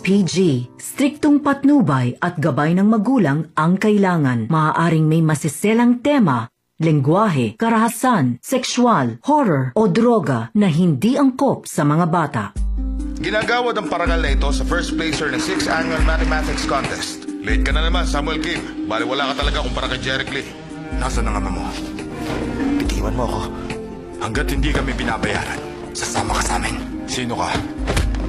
SPG. Striktong patnubay at gabay ng magulang ang kailangan. Maaaring may masiselang tema, lengguwahe, karahasan, sexual, horror o droga na hindi angkop sa mga bata. Ginagawad ang parangal na ito sa first placer ng 6th Annual Mathematics Contest. Late ka na naman, Samuel Kim. Bali wala ka talaga kumpara kay Jeric Lee. Nasaan ang ama mo? Bitiwan mo ako. Hanggat hindi kami binabayaran, sasama ka sa amin. Sino ka?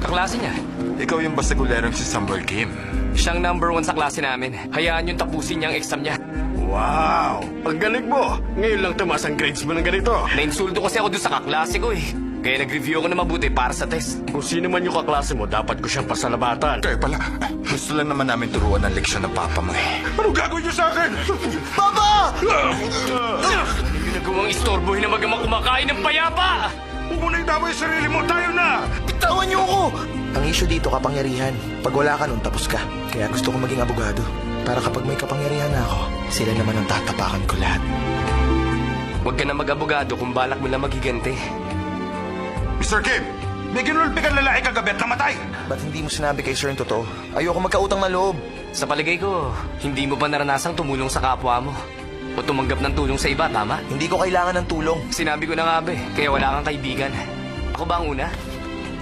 Kaklase niya. Ikaw yung bastigulerong si Samuel Kim. Siyang #1 sa klase namin. Hayaan yung tapusin niya ang exam niya. Wow! Ang galing mo! Ngayon lang tumaas ang grades mo ng ganito. Nainsulto kasi ako doon sa kaklase ko eh. Kaya nag-review ako na mabuti para sa test. Kung sino man yung kaklase mo, dapat ko siyang pasalamatan. Kaya pala, gusto lang naman namin turuan ng leksyon ng papa mo eh. Anong gagawin niyo sa akin? Yung nagawang istorbohin na magamang kumakain ng payapa! Huwag mo na itama yung sarili mo, tayo na! Bitawan niyo ako! Ang issue dito, kapangyarihan. Pag wala ka nun, tapos ka. Kaya gusto ko maging abogado. Para kapag may kapangyarihan na ako, sila naman ang tatapakan ko lahat. Huwag ka na mag-abogado kung balak mo na magiganti. Mr. Kim, may ginulpi kang lalaki kagabi at namatay! Ba't hindi mo sinabi kay sir yung totoo? Ayoko magkautang na loob. Sa paligay ko, hindi mo ba naranasang tumulong sa kapwa mo? O tumanggap ng tulong sa iba, tama? Hindi ko kailangan ng tulong. Sinabi ko na nga ba kaya wala kang kaibigan. Ako ba ang una?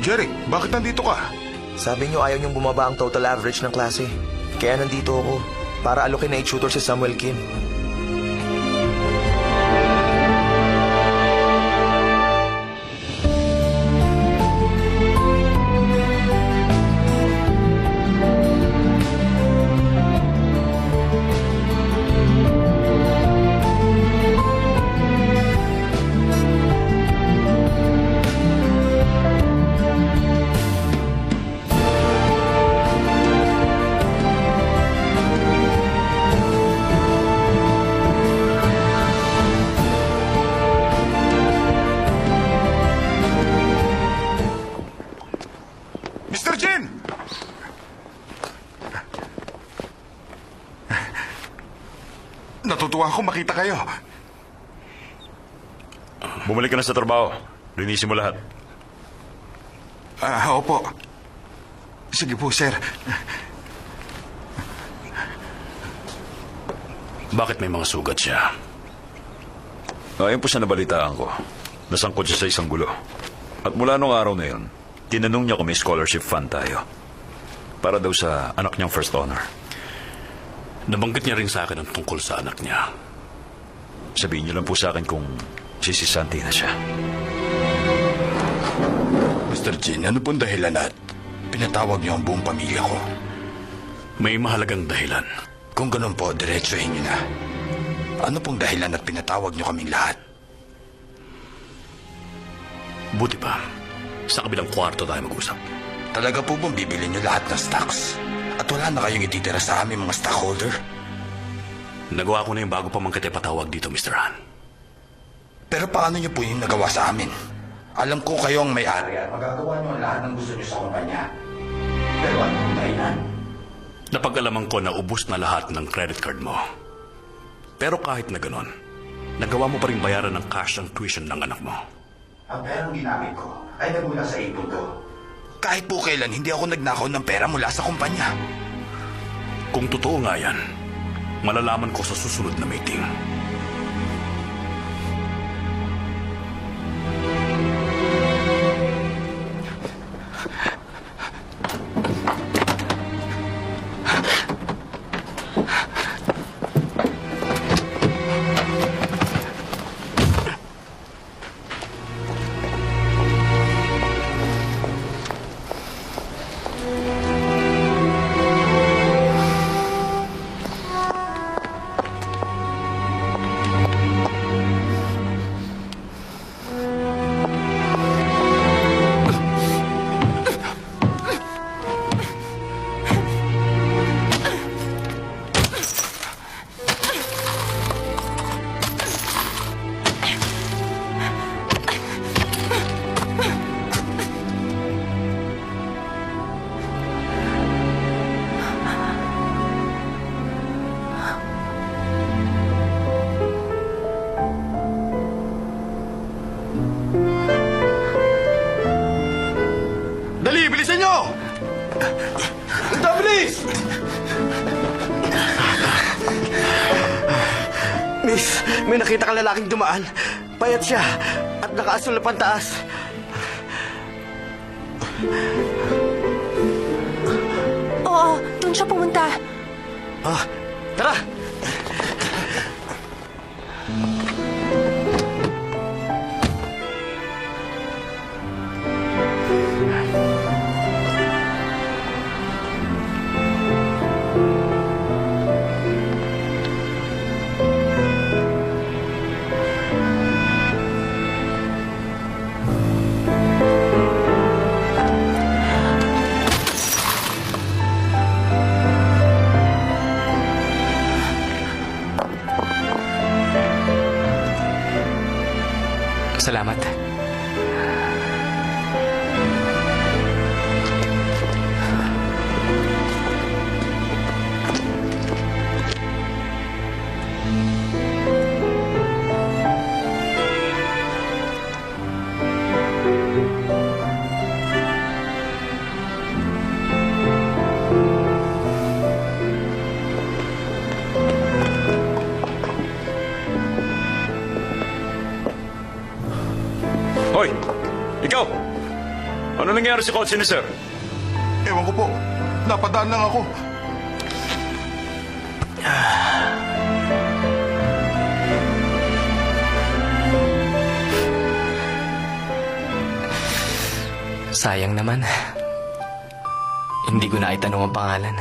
Jeric, bakit nandito ka? Sabi niyo ayaw niyong bumaba ang total average ng klase. Kaya nandito ako, para alokin na i-tutor si Samuel Kim. Mr. Jin! Natutuwa ako makita kayo. Bumalik ka na sa trabaho. Linisin mo lahat. Opo. Sige po, sir. Bakit may mga sugat siya? Ayon po sa nabalitaan ko, nasangkot siya sa isang gulo. At mula nung araw na yun, tinanong niya kung may scholarship fund tayo. Para daw sa anak niyang first honor. Nabanggit niya rin sa akin ang tungkol sa anak niya. Sabihin niyo lang po sa akin kung sisisanti na siya. Mr. Jin, ano pong dahilan at pinatawag niyo ang buong pamilya ko? May mahalagang dahilan. Kung ganun po, diretsuhin niyo na. Ano pong dahilan at pinatawag niyo kaming lahat? Buti pa, sa kabilang kwarto tayo mag-usap. Talaga po bang bibili niyo lahat ng stocks? At wala na kayong ititira sa aming mga stockholder? Nagawa ko na yung bago pa man kita patawag dito, Mr. Han. Pero paano niyo po yung nagawa sa amin? Alam ko kayo ang may-ari at magagawa niyo ang lahat ng gusto niyo sa kumpanya. Pero ano ang dahilan? Napag-alaman ko na ubos na lahat ng credit card mo. Pero kahit na ganon, nagawa mo pa rin bayaran ng cash ang tuition ng anak mo. Ang perang ginamit ko ay nagmula sa ipon ko. Kahit po kailan, hindi ako nagnakaw ng pera mula sa kumpanya. Kung totoo nga yan, malalaman ko sa susunod na meeting. Miss! Miss, may nakita kang lalaking dumaan. Payat siya at nakaasul na pantaas. Oo, doon siya pumunta. Ah, tara! Salamat. Hoy! Ikaw! Ano nangyari sa kotse ni sir? Ewan ko po. Napadaan lang ako. Sayang naman. Hindi ko na itanong ang pangalan.